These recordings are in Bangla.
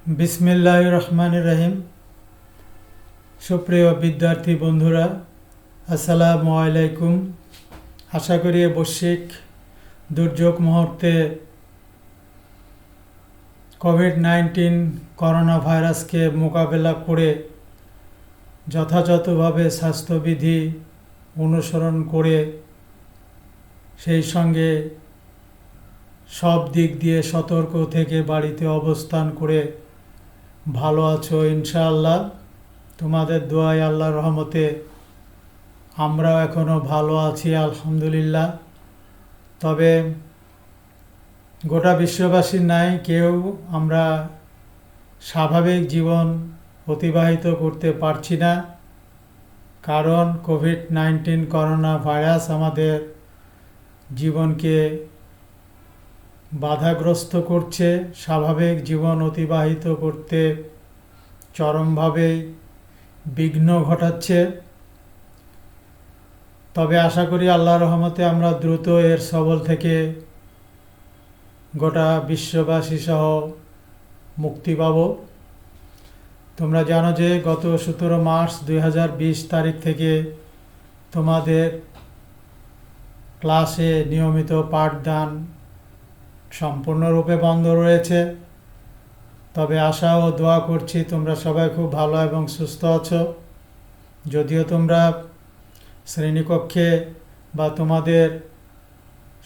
বিসমিল্লাহির রহমানির রহিম। সুপ্রিয় বিদ্যার্থী বন্ধুরা, আসসালামু আলাইকুম। আশা করি বৈশ্বিক দুর্যোগ মুহূর্তে কোভিড-19 করোনা ভাইরাসকে মোকাবেলা করে যথাযথভাবে স্বাস্থ্যবিধি অনুসরণ করে সেই সঙ্গে সব দিক দিয়ে সতর্ক থেকে বাড়িতে অবস্থান করে ভালো আছো ইনশাআল্লাহ। তোমাদের দোয়ায় আল্লাহর রহমতে আমরাও এখনও ভালো আছি আলহামদুলিল্লাহ। তবে গোটা বিশ্ববাসীর নাই কেউ আমরা স্বাভাবিক জীবন অতিবাহিত করতে পারছি না, কারণ কোভিড-19 করোনা ভাইরাস আমাদের জীবনকে বাধাগ্রস্ত করছে, স্বাভাবিক জীবন অতিবাহিত করতে চরমভাবে বিঘ্ন ঘটাচ্ছে। তবে আশা করি আল্লাহর রহমতে আমরা দ্রুত এর সবল থেকে গোটা বিশ্ববাসী সহ মুক্তি পাব। তোমরা জানো যে গত 17 মার্চ 2020 তারিখ থেকে তোমাদের ক্লাসে নিয়মিত পাঠদান সম্পূর্ণরূপে বন্ধ রয়েছে। তবে আশা ও দোয়া করছি তোমরা সবাই খুব ভালো এবং সুস্থ আছো। যদিও তোমরা শ্রেণীকক্ষে বা তোমাদের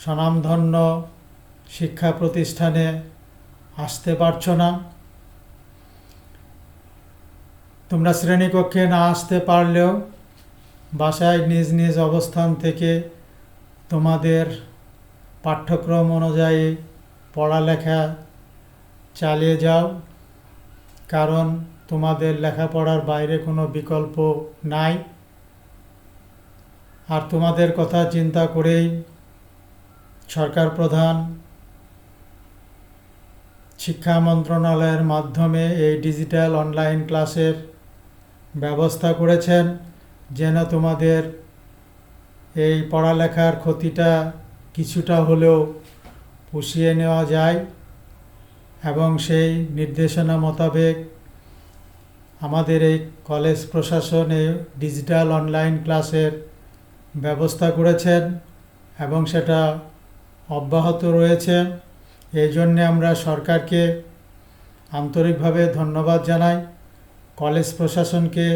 স্বনামধন্য শিক্ষা প্রতিষ্ঠানে আসতে পারছো না, তোমরা শ্রেণীকক্ষে না আসতে পারলেও বাসায় নিজ নিজ অবস্থান থেকে তোমাদের পাঠ্যক্রম অনুযায়ী পড়ালেখা চালিয়ে যাও, কারণ তোমাদের লেখাপড়ার বাইরে কোনো বিকল্প নাই। আর তোমাদের কথা চিন্তা করেই সরকার প্রধান শিক্ষা মন্ত্রণালয়ের মাধ্যমে এই ডিজিটাল অনলাইন ক্লাসের ব্যবস্থা করেছেন, যেন তোমাদের এই পড়ালেখার ক্ষতিটা কিছুটা হলেও পুষিয়ে নেওয়া যায়। এবং সেই নির্দেশনা মোতাবেক আমাদের এই কলেজ প্রশাসন এই ডিজিটাল অনলাইন ক্লাসের ব্যবস্থা করেছেন এবং সেটা অব্যাহত রয়েছে। এই জন্যে আমরা সরকারকে আন্তরিকভাবে ধন্যবাদ জানাই, কলেজ প্রশাসনকে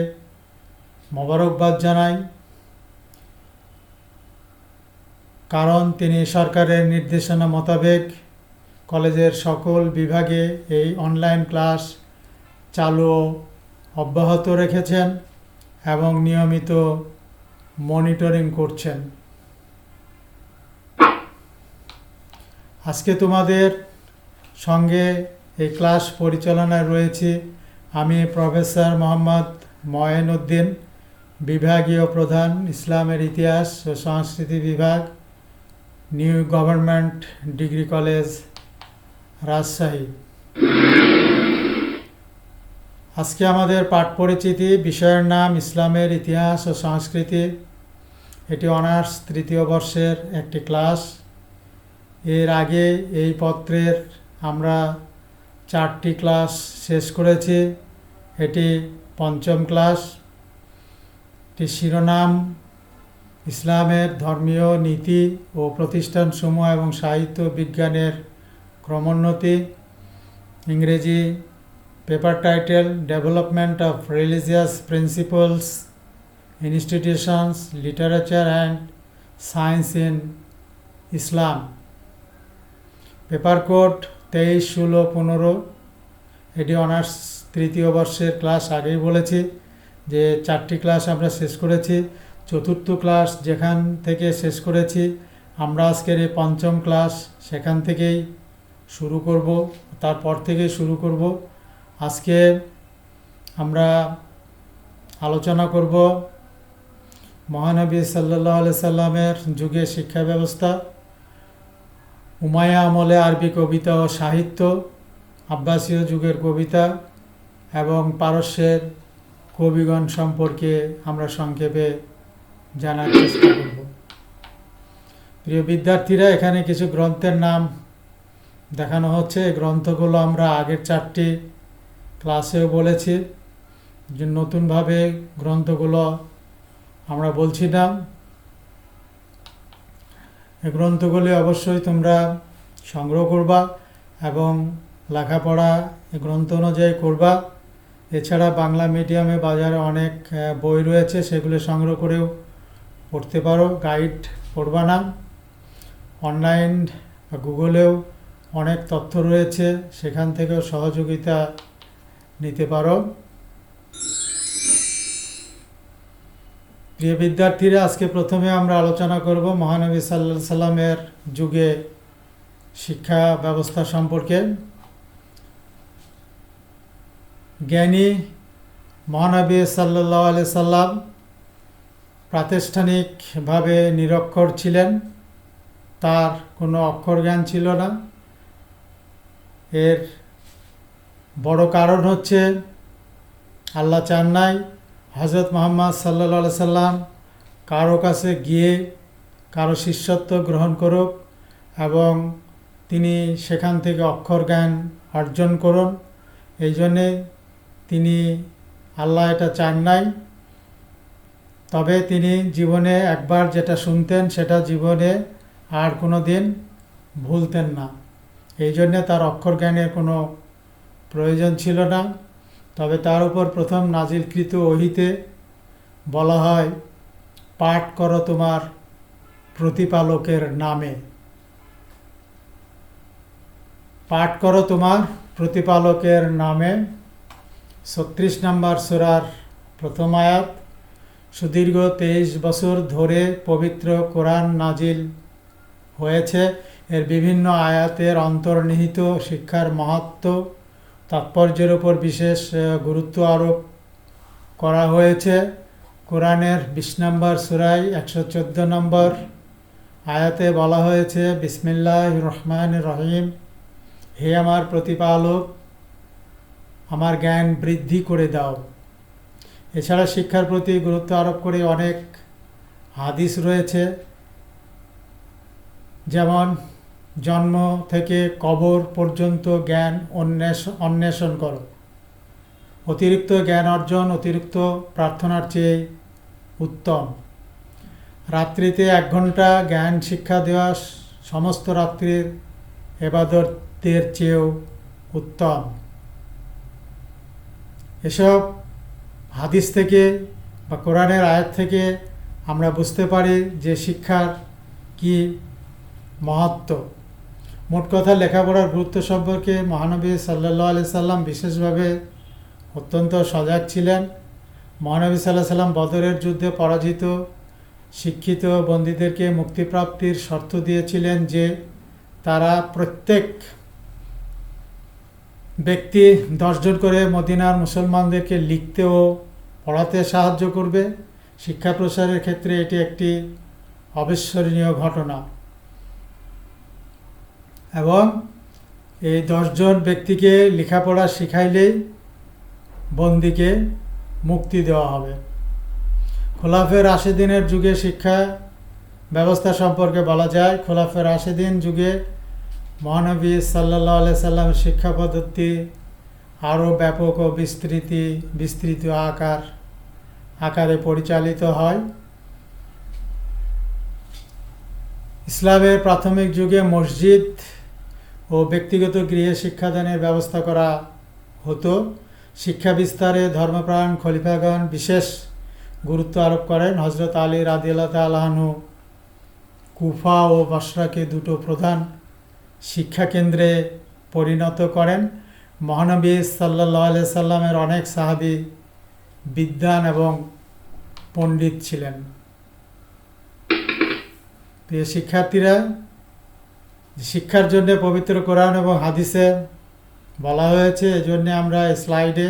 মোবারকবাদ জানাই, কারণ তিনি সরকারের নির্দেশনা মোতাবেক কলেজের সকল বিভাগে এই অনলাইন ক্লাস চালু অব্যাহত রেখেছেন এবং নিয়মিত মনিটরিং করছেন। আজকে তোমাদের সঙ্গে এই ক্লাস পরিচালনায় রয়েছি আমি প্রফেসর মোহাম্মদ মঈনুদ্দিন, বিভাগীয় প্রধান, ইসলামের ইতিহাস ও সংস্কৃতি বিভাগ, new government degree college, Rajshahi. আজকে আমাদের পাঠ পরিচিতি বিষয়ের নাম ইসলামের ইতিহাস ও সংস্কৃতি। এটি অনার্স তৃতীয় বর্ষের একটি ক্লাস। এর আগে এই পত্রের আমরা 4টি ক্লাস শেষ করেছি। এটি পঞ্চম ক্লাস। এটি শিরোনাম ইসলামের ধর্মীয় নীতি ও প্রতিষ্ঠানসমূহ এবং সাহিত্য বিজ্ঞানের ক্রমোন্নতি। ইংরেজি paper title development of religious principles, institutions, literature and science in Islam. Paper code 23-16-15। এটি অনার্স তৃতীয় বর্ষের ক্লাস। আগেই বলেছি যে 4টি ক্লাস আমরা শেষ করেছি। চতুর্থ ক্লাস যেখান থেকে শেষ করেছি আমরা আজকের এই পঞ্চম ক্লাস সেখান থেকেই শুরু করব, তারপর থেকে শুরু করব। আজকে আমরা আলোচনা করব মহানবী সাল্লাল্লাহু আলাইহি সাল্লামের যুগে শিক্ষা ব্যবস্থা, উমাইয়া আমলে আরবি কবিতা ও সাহিত্য, আব্বাসীয় যুগের কবিতা এবং পারস্যের কবিগণ সম্পর্কে আমরা সংক্ষেপে জানার চেষ্টা করব। প্রিয় বিদ্যার্থীরা, এখানে কিছু গ্রন্থের নাম দেখানো হচ্ছে। এই গ্রন্থগুলো আমরা আগের 4টি ক্লাসেও বলেছি যে নতুনভাবে গ্রন্থগুলো আমরা বলছি না। এই গ্রন্থগুলি অবশ্যই তোমরা সংগ্রহ করবা এবং লেখাপড়া এই গ্রন্থ অনুযায়ী করবা। এছাড়া বাংলা মিডিয়ামে বাজারে অনেক বই রয়েছে, সেগুলো সংগ্রহ করেও পড়তে পারো। গাইড পড়বা না। অনলাইন বা গুগলেও অনেক তথ্য রয়েছে, সেখান থেকেও সহযোগিতা নিতে পারো। প্রিয় বিদ্যার্থীরা, আজকে প্রথমে আমরা আলোচনা করব মহানবী সাল্লাল্লাহু আলাইহি সাল্লামের যুগে শিক্ষা ব্যবস্থা সম্পর্কে। জ্ঞানী মহানবী সাল্লাল্লাহু আলাইহি সাল্লাম প্রাতিষ্ঠানিকভাবে নিরক্ষর ছিলেন, তার কোনো অক্ষর জ্ঞান ছিল না। এর বড় কারণ হচ্ছে আল্লাহ চান নাই হযরত মুহাম্মদ সাল্লাল্লাহু আলাইহি সাল্লাম কারো কাছে গিয়ে কারো শিষ্যত্ব গ্রহণ করুক এবং তিনি সেখান থেকে অক্ষর জ্ঞান অর্জন করুন। এই জন্যে তিনি আল্লাহ এটা চান নাই। তবে তিনি জীবনে একবার যেটা শুনতেন সেটা জীবনে আর কোনো দিন ভুলতেন না। এই জন্যে তার অক্ষর জ্ঞানের কোনো প্রয়োজন ছিল না। তবে তার উপর প্রথম নাজিলকৃত ওহীতে বলা হয়, পাঠ করো তোমার প্রতিপালকের নামে। পাঠ করো তোমার প্রতিপালকের নামে। 36 নম্বর সূরার প্রথম আয়াত। সুদীর্ঘ 23 বছর ধরে পবিত্র কোরআন নাজিল হয়েছে। এর বিভিন্ন আয়াতের অন্তর্নিহিত শিক্ষার মাহাত্ম্য তাৎপর্যের উপর বিশেষ গুরুত্ব আরোপ করা হয়েছে। কোরআনের 20 নম্বর সূরায় 114 নম্বর আয়াতে বলা হয়েছে, বিসমিল্লাহির রহমানির রহিম, হে আমার প্রতিপালক, আমার জ্ঞান বৃদ্ধি করে দাও। এছাড়া শিক্ষার প্রতি গুরুত্ব আরোপ করে অনেক হাদিস রয়েছে, যেমন জন্ম থেকে কবর পর্যন্ত জ্ঞান অন্বেষণ করো। অতিরিক্ত জ্ঞান অর্জন অতিরিক্ত প্রার্থনার চেয়ে উত্তম। রাত্রিতে 1 ঘন্টা জ্ঞান শিক্ষা দেওয়া সমস্ত রাত্রির ইবাদতের চেয়েও উত্তম। এসব হাদিস থেকে বা কোরআনের আয়াত থেকে আমরা বুঝতে পারি যে শিক্ষার কি মহত্ব। মোট কথা, লেখাপড়ার গুরুত্ব সম্পর্কে মহানবী সাল্লাল্লাহু আলাইহি সাল্লাম বিশেষভাবে অত্যন্ত সজাগ ছিলেন। মহানবী সাল্লাল্লাহু আলাইহি সাল্লাম বদরের যুদ্ধে পরাজিত শিক্ষিত বন্দীদেরকে মুক্তিপ্রাপ্তির শর্ত দিয়েছিলেন যে তারা প্রত্যেক ব্যক্তি 10 জন করে মদিনার মুসলমানদেরকে লিখতে ও পড়াতে সাহায্য করবে। শিক্ষা প্রসারের ক্ষেত্রে এটি একটি অবিস্মরণীয় ঘটনা এবং এই 10 জন ব্যক্তিকে লেখাপড়া শিখাইলেই বন্দীকে মুক্তি দেওয়া হবে। খোলাফে রাশেদিনের যুগে শিক্ষা ব্যবস্থা সম্পর্কে বলা যায়, খোলাফে রাশেদিন যুগে মহানবী সাল্লাল্লাহু আলাইহি সাল্লামের শিক্ষা পদ্ধতি আরও ব্যাপক ও বিস্তৃত আকারে পরিচালিত হয়। ইসলামের প্রাথমিক যুগে মসজিদ ও ব্যক্তিগত গৃহে শিক্ষাদানের ব্যবস্থা করা হতো। শিক্ষা বিস্তারে ধর্মপ্রাণ খলিফাগণ বিশেষ গুরুত্ব আরোপ করেন। হযরত আলী রাদিয়াল্লাহু তাআলা আনহু কুফা ও বসরাকে 2টো প্রধান শিক্ষা কেন্দ্রে পরিণত করেন। মহানবী সাল্লাল্লাহু আলাইহি সাল্লামের অনেক সাহাবী বিদ্বান এবং পণ্ডিত ছিলেন। প্রিয় শিক্ষার্থীরা, শিক্ষার জন্য পবিত্র কোরআন এবং হাদিসে বলা হয়েছে, এজন্য আমরা স্লাইডে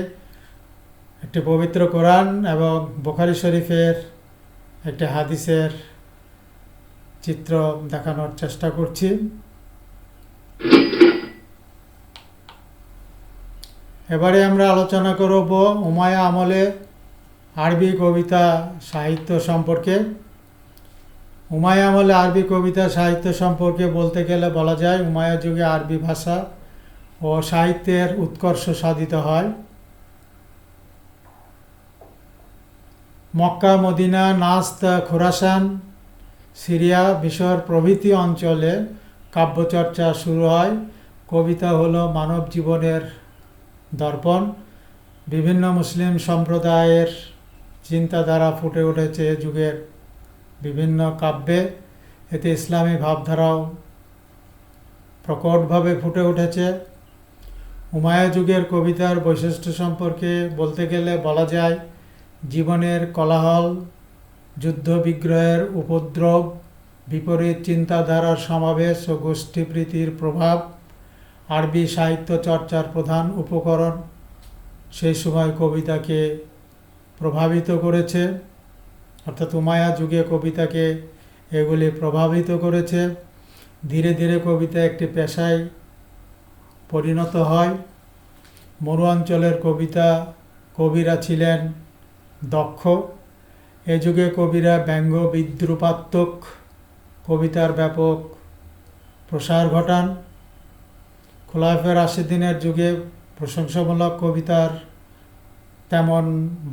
একটি পবিত্র কোরআন এবং বুখারী শরীফের একটি হাদিসের চিত্র দেখানোর চেষ্টা করছি। এবারে আমরা আলোচনা করব উমাইয়া আমলে আরবি কবিতা সাহিত্য সম্পর্কে। উমাইয়া আমলে আরবি কবিতা সাহিত্য সম্পর্কে বলতে গেলে বলা যায়, উমাইয়া যুগে আরবি ভাষা ও সাহিত্যের উৎকর্ষ সাধিত হয়। Mecca, Medina, Najd, Khorasan, Syria, মিশর প্রভৃতি অঞ্চলে কাব্যচর্চা শুরু হয়। কবিতা হলো মানব জীবনের দর্পণ। বিভিন্ন মুসলিম সম্প্রদায়ের চিন্তাধারা ফুটে উঠেছে এ যুগের বিভিন্ন কাব্যে। এতে ইসলামী ভাবধারাও প্রকটভাবে ফুটে উঠেছে। উমাইয়া যুগের কবিতার বৈশিষ্ট্য সম্পর্কে বলতে গেলে বলা যায়, জীবনের কোলাহল, যুদ্ধ বিগ্রহের উপদ্রব, বিপরীত চিন্তাধারার সমাবেশ ও গোষ্ঠীপ্রীতির প্রভাব আরবি সাহিত্য চর্চার প্রধান উপকরণ সেই সময় কবিতাকে প্রভাবিত করেছে। অর্থাৎ উমাইয়া যুগে কবিতাকে এগুলি প্রভাবিত করেছে। ধীরে ধীরে কবিতা একটি পেশায় পরিণত হয়। মরু অঞ্চলের কবিরা ছিলেন দক্ষ। এ যুগে কবিরা ব্যঙ্গ বিদ্রূপাত্মক কবিতার ব্যাপক প্রসার ঘটান। খোলাফায়ে রাশিদিনের যুগে প্রশংসামূলক কবিতার তেমন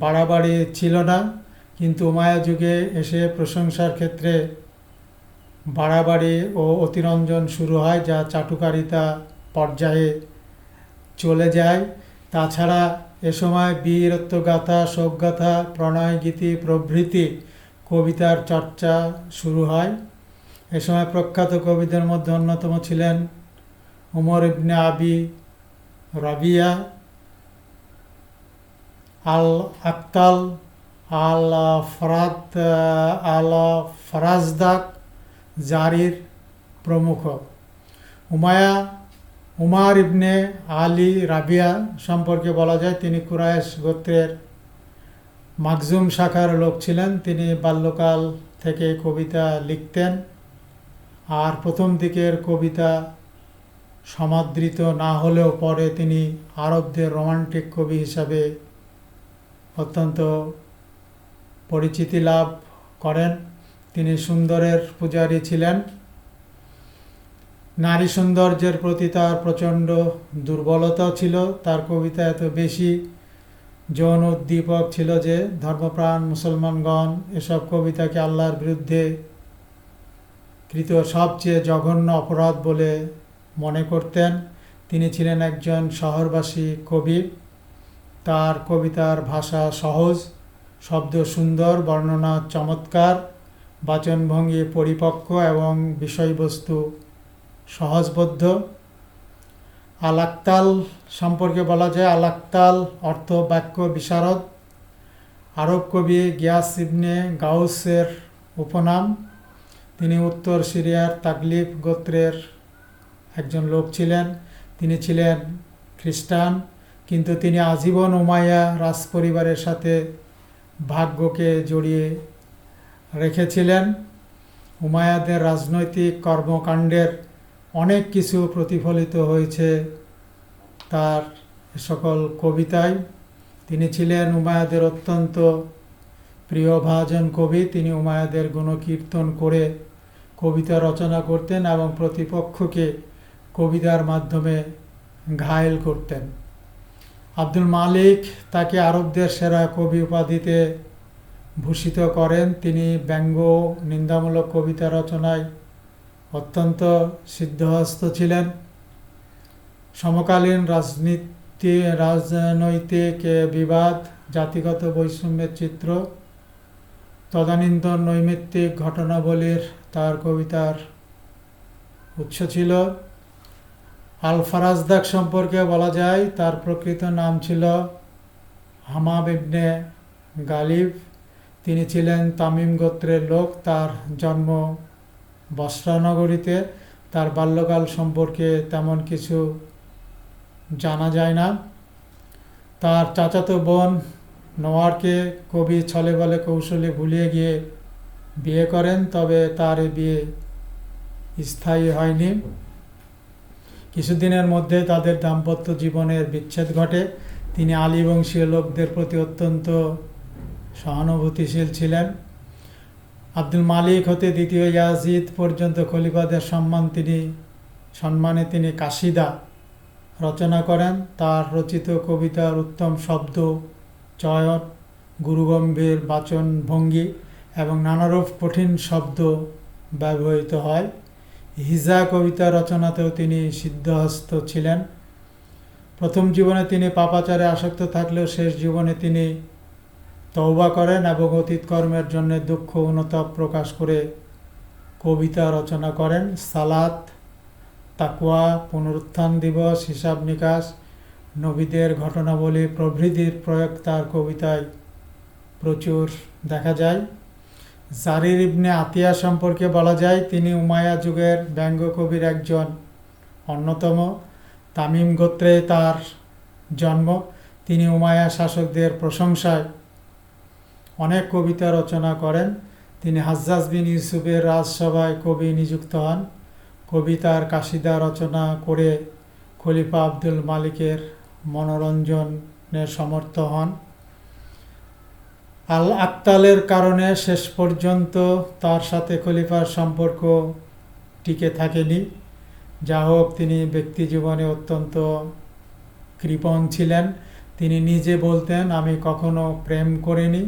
বাড়াবাড়ি ছিল না, কিন্তু উমাইয়া যুগে এসে প্রশংসার ক্ষেত্রে বাড়াবাড়ি ও অতিরঞ্জন শুরু হয়, যা চাটুকারিতা পর্যায়ে চলে যায়। তাছাড়া এ সময় বীরত্বগাথা, শোকগাথা, প্রণয়গীতি প্রভৃতি কবিতার চর্চা শুরু হয়। এ সময় প্রখ্যাত কবিদের মধ্যে অন্যতম ছিলেন উমর ইবনে আবি রাবিয়া, আল আক্তাল, আল ফরাজদাক, জারির প্রমুখ। উমার ইবনে আলী রাবিয়া সম্পর্কে বলা যায়, তিনি কুরাইশ গোত্রের মাখজুম শাখার লোক ছিলেন। তিনি বাল্যকাল থেকে কবিতা লিখতেন, আর প্রথম দিকের কবিতা সমাদৃত না হলেও পরে তিনি আরবদের রোমান্টিক কবি হিসাবে অত্যন্ত পরিচিতি লাভ করেন। তিনি সুন্দরের পূজারী ছিলেন। নারী সৌন্দর্যের প্রতি তার প্রচণ্ড দুর্বলতা ছিল। তার কবিতা এত বেশি যৌন উদ্দীপক ছিল যে ধর্মপ্রাণ মুসলমানগণ এসব কবিতাকে আল্লাহর বিরুদ্ধে কৃত সবচেয়ে জঘন্য অপরাধ বলে মনে করতেন। তিনি ছিলেন একজন শহরবাসী কবি। তার কবিতার ভাষা সহজ, শব্দ সুন্দর, বর্ণনা চমৎকার, বাচনভঙ্গি পরিপক্ক এবং বিষয়বস্তু সহজবোধ্য। আল আক্তাল সম্পর্কে বলা যায়, আল আক্তাল অর্থ বাক্য বিশারদ। আরব কবি গিয়াস ইবনে গাউসের উপনাম। তিনি উত্তর সিরিয়ার তাগলিব গোত্রের একজন লোক ছিলেন। তিনি ছিলেন খ্রিস্টান, কিন্তু তিনি আজীবন উমাইয়া রাজপরিবারের সাথে ভাগ্যকে জড়িয়ে রেখেছিলেন। উমাইয়াদের রাজনৈতিক কর্মকাণ্ডের অনেক কিছু প্রতিফলিত হয়েছে তার সকল কবিতায়। তিনি ছিলেন উমাইয়াদের অত্যন্ত প্রিয়ভাজন কবি। তিনি উমাইয়াদের গুণকীর্তন করে কবিতা রচনা করতেন এবং প্রতিপক্ষকে কবিতার মাধ্যমে ঘায়েল করতেন। আব্দুল মালিক তাকে আরবদের সেরা কবি উপাধিতে ভূষিত করেন। তিনি ব্যঙ্গ নিন্দামূলক কবিতা রচনায় অত্যন্ত সিদ্ধহস্ত ছিলেন। সমকালীন রাজনৈতিক বিবাদ, জাতিগত বৈষম্যের চিত্র, তদানীন্তন নৈমিত্তিক ঘটনাবলীর তার কবিতার উৎস ছিল। আল ফারাজদাক সম্পর্কে বলা যায়, তার প্রকৃত নাম ছিল হামাম ইবনে গালিব। তিনি ছিলেন তামিম গোত্রের লোক। তার জন্ম বসরা নগরীতে। তার বাল্যকাল সম্পর্কে তেমন কিছু জানা যায় না। তার চাচাতো বোন নোয়ারকে কবি ছলে বলে কৌশলে ভুলিয়ে গিয়ে বিয়ে করেন, তবে তার বিয়ে স্থায়ী হয়নি। কিছুদিনের মধ্যে তাদের দাম্পত্য জীবনের বিচ্ছেদ ঘটে। তিনি আলী বংশীয় লোকদের প্রতি অত্যন্ত সহানুভূতিশীল ছিলেন। আব্দুল মালিক হতে দ্বিতীয় ইয়াজিদ পর্যন্ত খলিফাদের সম্মানে তিনি কাসিদা রচনা করেন। তার রচিত কবিতার উত্তম শব্দ চয়ন, গুরুগম্ভীর বাচন ভঙ্গি এবং নানারূপ কঠিন শব্দ ব্যবহৃত হয়। হিজা কবিতা রচনাতেও তিনি সিদ্ধহস্ত ছিলেন। প্রথম জীবনে তিনি পাপাচারে আসক্ত থাকলেও শেষ জীবনে তিনি তওবা করেন এবং অতীত কর্মের জন্য দুঃখ অনুতাপ প্রকাশ করে কবিতা রচনা করেন। সালাত, তাকওয়া, পুনরুত্থান দিবস, হিসাব নিকাশ, নবীদের ঘটনাবলী প্রভৃতির প্রয়োগ তার কবিতায় প্রচুর দেখা যায়। জারির ইবনে আতিয়া সম্পর্কে বলা যায় তিনি উমাইয়া যুগের ব্যঙ্গ কবির একজন অন্যতম। তামিম গোত্রে তার জন্ম। তিনি উমাইয়া শাসকদের প্রশংসায় অনেক কবিতা রচনা করেন। তিনি হাজ্জাজ বিন ইউসুফের রাজসভায় কবি নিযুক্ত হন। কবিতার কাসিদা রচনা করে খলিফা আব্দুল মালিকের মনোরঞ্জনের সমর্থ হন। আল আকতালের কারণে শেষ পর্যন্ত তার সাথে খলিফার সম্পর্ক টিকে থাকেনি। যা হোক, তিনি ব্যক্তি জীবনে অত্যন্ত কৃপণ ছিলেন। তিনি নিজে বলতেন, আমি কখনো প্রেম করিনি,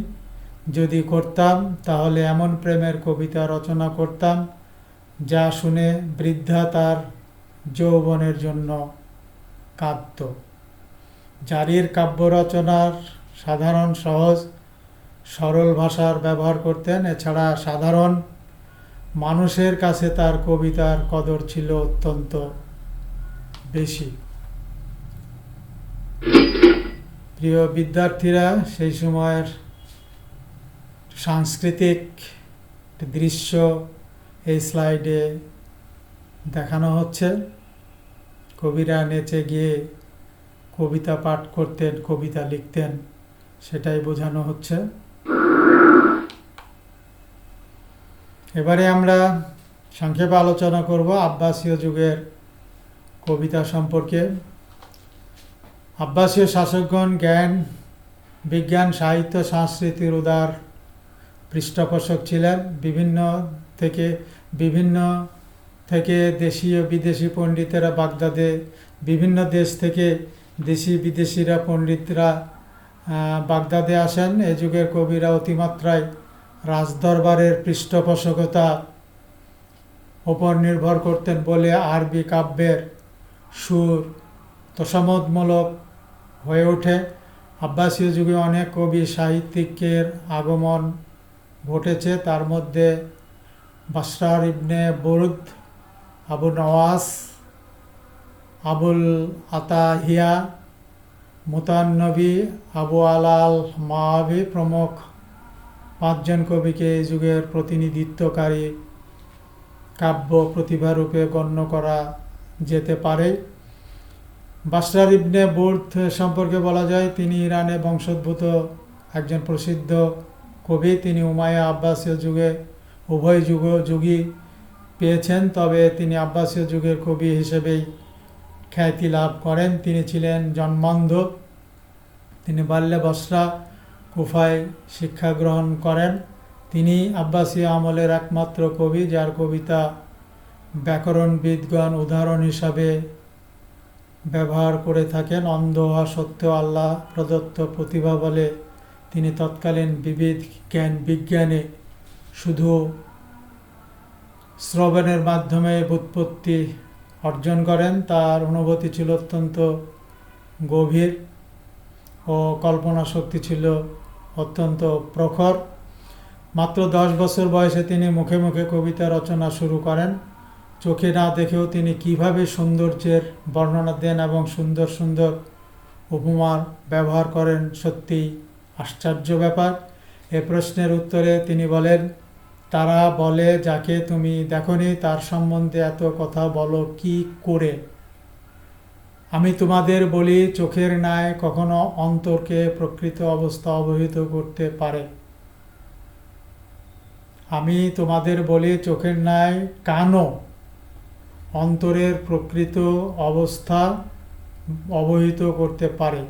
যদি করতাম তাহলে এমন প্রেমের কবিতা রচনা করতাম যা শুনে বৃদ্ধা তার যৌবনের জন্য কাঁদত। জারির কাব্য রচনার সাধারণ সহজ সরল ভাষার ব্যবহার করতেন। এছাড়া সাধারণ মানুষের কাছে তার কবিতার কদর ছিল অত্যন্ত বেশি। প্রিয় বিদ্যার্থীরা, সেই সময়ের সাংস্কৃতিক দৃশ্য এই স্লাইডে দেখানো হচ্ছে। কবিরা নেচে গিয়ে কবিতা পাঠ করতেন, কবিতা লিখতেন, সেটাই বোঝানো হচ্ছে। এবারে আমরা সংক্ষেপে আলোচনা করব আব্বাসীয় যুগের কবিতা সম্পর্কে। আব্বাসীয় শাসকগণ জ্ঞান, বিজ্ঞান, সাহিত্য, সংস্কৃতির উদার পৃষ্ঠপোষক ছিলেন। বিভিন্ন থেকে দেশীয় বিদেশি পণ্ডিতেরা বাগদাদে, বিভিন্ন দেশ থেকে দেশি বিদেশিরা পণ্ডিতরা বাগদাদে আসেন। এ যুগের কবিরা অতিমাত্রায় রাজদরবারের পৃষ্ঠপোষকতা ওপর নির্ভর করতেন বলে আরবি কাব্যের সুর তোষামোদমূলক হয়ে ওঠে। আব্বাসীয় যুগে অনেক কবি সাহিত্যিকের আগমন ঘটেছে। তার মধ্যে বাশরার ইবনে বুরদ, আবু নওয়াস, আবুল আতাহিয়া, মুতান্নবী, আবু আলাল মাওয়াবি প্রমুখ পাঁচজন কবিকে এই যুগের প্রতিনিধিত্বকারী কাব্য প্রতিভারূপে গণ্য করা যেতে পারে। বাশরার ইবনে বুরদ সম্পর্কে বলা যায় তিনি ইরানে বংশোদ্ভূত একজন প্রসিদ্ধ কবি। তিনি উমাইয়া আব্বাসীয় যুগে উভয় যুগই পেয়েছেন, তবে তিনি আব্বাসীয় যুগের কবি হিসেবেই খ্যাতি লাভ করেন। তিনি ছিলেন জন্মান্ধ। তিনি বাল্যে বসরা কুফায় শিক্ষা গ্রহণ করেন। তিনি আব্বাসীয় আমলের একমাত্র কবি যার কবিতা ব্যাকরণবিদগণ উদাহরণ হিসাবে ব্যবহার করে থাকেন। অন্ধ হওয়া সত্ত্বেও আল্লাহ প্রদত্ত প্রতিভা বলে তিনি তৎকালীন বিবিধ জ্ঞান বিজ্ঞানে শুধু শ্রবণের মাধ্যমে ব্যুৎপত্তি অর্জন করেন। তার অনুভূতি ছিল অত্যন্ত গভীর ও কল্পনা শক্তি ছিল অত্যন্ত প্রখর। মাত্র 10 বছর বয়সে তিনি মুখে মুখে কবিতা রচনা শুরু করেন। চোখে না দেখেও তিনি কিভাবে সৌন্দর্যের বর্ণনা দেন এবং সুন্দর সুন্দর উপমার ব্যবহার করেন, সত্যি আশ্চর্য ব্যাপার। এ প্রশ্নের উত্তরে তিনি বলেন, তারা বলে যাকে তুমি দেখোনি তার সম্বন্ধে এত কথা বলো কি করে? আমি তোমাদের বলি, চোখের ন্যায় কখনো অন্তরকে প্রকৃত অবস্থা অবহিত করতে পারে। আমি তোমাদের বলি, চোখের ন্যায় কানও অন্তরের প্রকৃত অবস্থা অবহিত করতে পারে।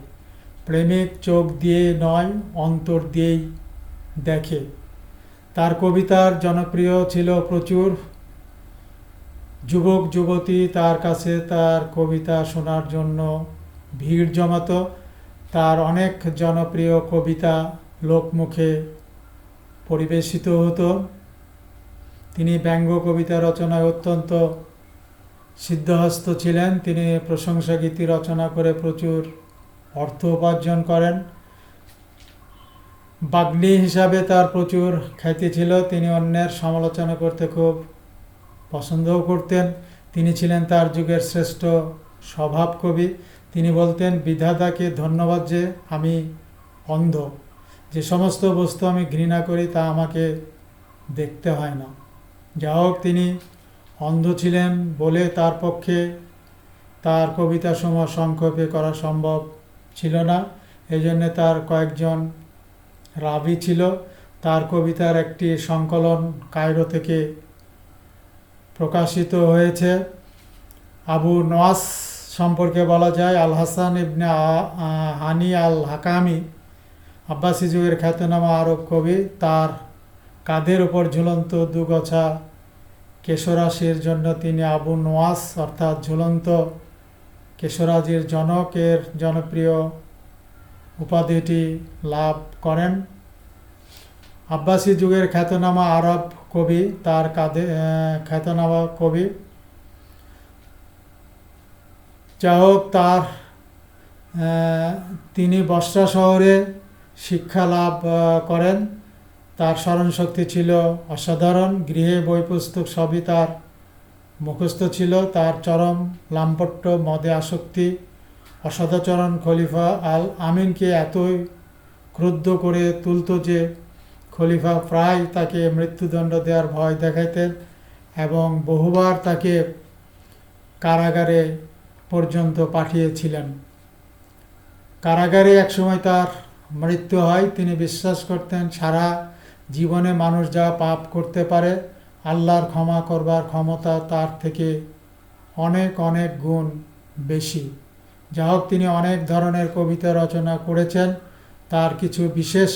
প্রেমিক চোখ দিয়ে নয়, অন্তর দিয়েই দেখে। তার কবিতার জনপ্রিয় ছিল প্রচুর। যুবক যুবতী তার কাছে তার কবিতা শোনার জন্য ভিড় জমাতো। তার অনেক জনপ্রিয় কবিতা লোকমুখে পরিবেশিত হতো। তিনি ব্যঙ্গ কবিতা রচনায় অত্যন্ত সিদ্ধহস্ত ছিলেন। তিনি প্রশংসা গীতি রচনা করে প্রচুর অর্থ উপার্জন করেন। বাগ্মী হিসাবে তার প্রচুর খ্যাতি ছিল। তিনি অন্যের সমালোচনা করতে খুব পছন্দও করতেন। তিনি ছিলেন তার যুগের শ্রেষ্ঠ স্বভাব কবি। তিনি বলতেন, বিধাতাকে ধন্যবাদ যে আমি অন্ধ, যে সমস্ত বস্তু আমি ঘৃণা করি তা আমাকে দেখতে হয় না। যা হোক, তিনি অন্ধ ছিলেন বলে তার পক্ষে তার কবিতাসমূহ সংক্ষেপে করা সম্ভব ছিল না। এই জন্যে তার কয়েকজন রাবি ছিল। তার কবিতার একটি সংকলন কায়রো থেকে প্রকাশিত হয়েছে। আবু নওয়াস সম্পর্কে বলা যায়, আল হাসান ইবনে হানি আল হাকামি আব্বাসী যুগের খ্যাতনামা আরব কবি। তার কাঁধের ওপর ঝুলন্ত দুগছা কেশরাশির জন্য তিনি আবু নওয়াস অর্থাৎ ঝুলন্ত কেশরাজির জনকের জনপ্রিয় উপাধিটি লাভ করেন। আব্বাসী যুগের খ্যাতনামা আরব কবি, তার কাঁধে খ্যাতনামা কবি। যা হোক, তিনি বসরা শহরে শিক্ষা লাভ করেন। তার স্মরণশক্তি ছিল অসাধারণ। গৃহে বই পুস্তক সবই তার মুখস্থ ছিল। তার চরম লাম্পট্য, মদে আসক্তি, অসদাচরণ খলিফা আল আমিনকে এতই ক্রুদ্ধ করে তুলত যে খলিফা প্রায় তাকে মৃত্যুদণ্ড দেওয়ার ভয় দেখাইতেন এবং বহুবার তাকে কারাগারে পর্যন্ত পাঠিয়েছিলেন। কারাগারে একসময় তার মৃত্যু হয়। তিনি বিশ্বাস করতেন সারা জীবনে মানুষ যা পাপ করতে পারে, আল্লাহর ক্ষমা করবার ক্ষমতা তার থেকে অনেক অনেক গুণ বেশি। যা হোক, তিনি অনেক ধরনের কবিতা রচনা করেছেন। তার কিছু বিশেষ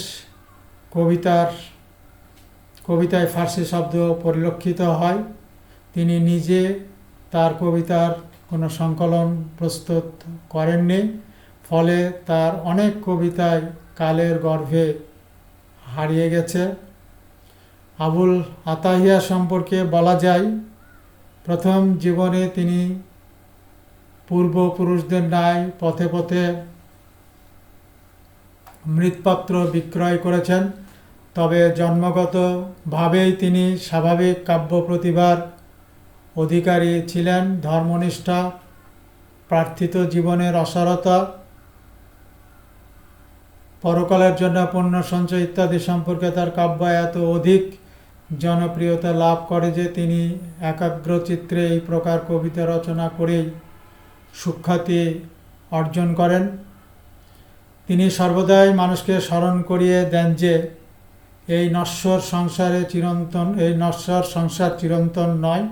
কবিতায় ফার্সি শব্দ পরিলক্ষিত হয়। তিনি নিজে তার কবিতার কোনো সংকলন প্রস্তুত করেননি, ফলে তার অনেক কবিতায় কালের গর্ভে হারিয়ে গেছে। আবুল আতাহিয়া সম্পর্কে বলা যায়, প্রথম জীবনে তিনি পূর্বপুরুষদের ন্যায় পথে পথে মৃৎপাত্র বিক্রয় করেছেন। তবে জন্মগতভাবেই তিনি স্বাভাবিক কাব্য প্রতিভার অধিকারী ছিলেন। ধর্মনিষ্ঠা, প্রার্থিত জীবনের অসারতা, পরকালের জন্য পুণ্য সঞ্চয় ইত্যাদি সম্পর্কে তার কাব্য এত অধিক জনপ্রিয়তা লাভ করে যে তিনি একাগ্রচিত্রে এই প্রকার কবিতা রচনা করেই সুখ্যাতি অর্জন করেন। তিনি সর্বদাই মানুষকে স্মরণ করিয়ে দেন যে এই নশ্বর সংসার চিরন্তন নয়।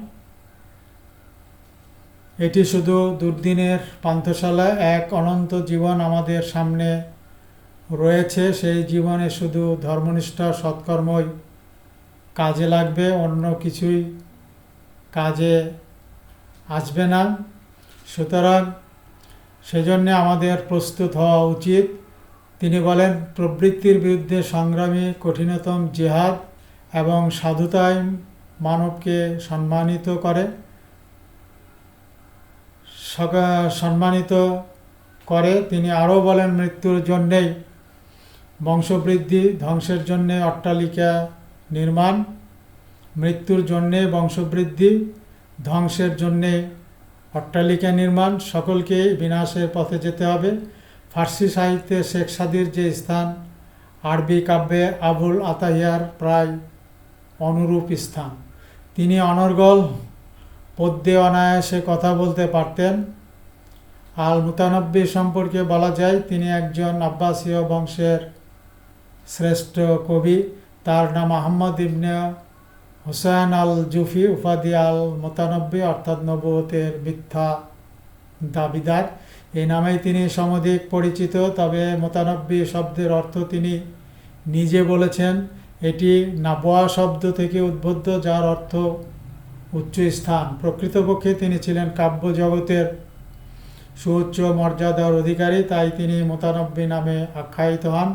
এটি শুধু দুর্দিনের পান্থশালা। এক অনন্ত জীবন আমাদের সামনে রয়েছে। সেই জীবনে শুধু ধর্মনিষ্ঠা, সৎকর্মই কাজে লাগবে, অন্য কিছুই কাজে আসবে না। সুতরাং সেজন্য আমাদের প্রস্তুত হওয়া উচিত। তিনি বলেন, প্রবৃত্তির বিরুদ্ধে সংগ্রামী কঠিনতম জিহাদ এবং সাধুতাই মানবকে সম্মানিত করে। তিনি আরও বলেন, মৃত্যুর জন্যেই বংশবৃদ্ধি, ধ্বংসের জন্যে অট্টালিকা নির্মাণ। মৃত্যুর জন্যে বংশবৃদ্ধি, ধ্বংসের জন্যে অট্টালিকা নির্মাণ। সকলকে বিনাশের পথে যেতে হবে। ফার্সি সাহিত্যে শেখ সাদির যে স্থান, আরবি কাব্যে আবুল আতাহিয়ার প্রায় অনুরূপ স্থান। তিনি অনর্গল পদ্যে অনায়াসে কথা বলতে পারতেন। আল মুতানব্বি সম্পর্কে বলা যায়, তিনি একজন আব্বাসীয় বংশের শ্রেষ্ঠ কবি। তার নাম আহমদ ইবনে হুসাইন আল জুফি, উপাধি আল মুতানব্বি অর্থাৎ নবুয়তের মিথ্যা দাবিদার। এই নামেই তিনি সমধিক পরিচিত। তবে মুতানব্বি শব্দের অর্থ তিনি নিজে বলেছেন, এটি নাবোয়া শব্দ থেকে উদ্বুদ্ধ, যার অর্থ উচ্চ স্থান। প্রকৃতপক্ষে তিনি ছিলেন কাব্য জগতের সুউচ্চ মর্যাদার অধিকারী, তাই তিনি মুতানব্বি নামে আখ্যায়িত হন।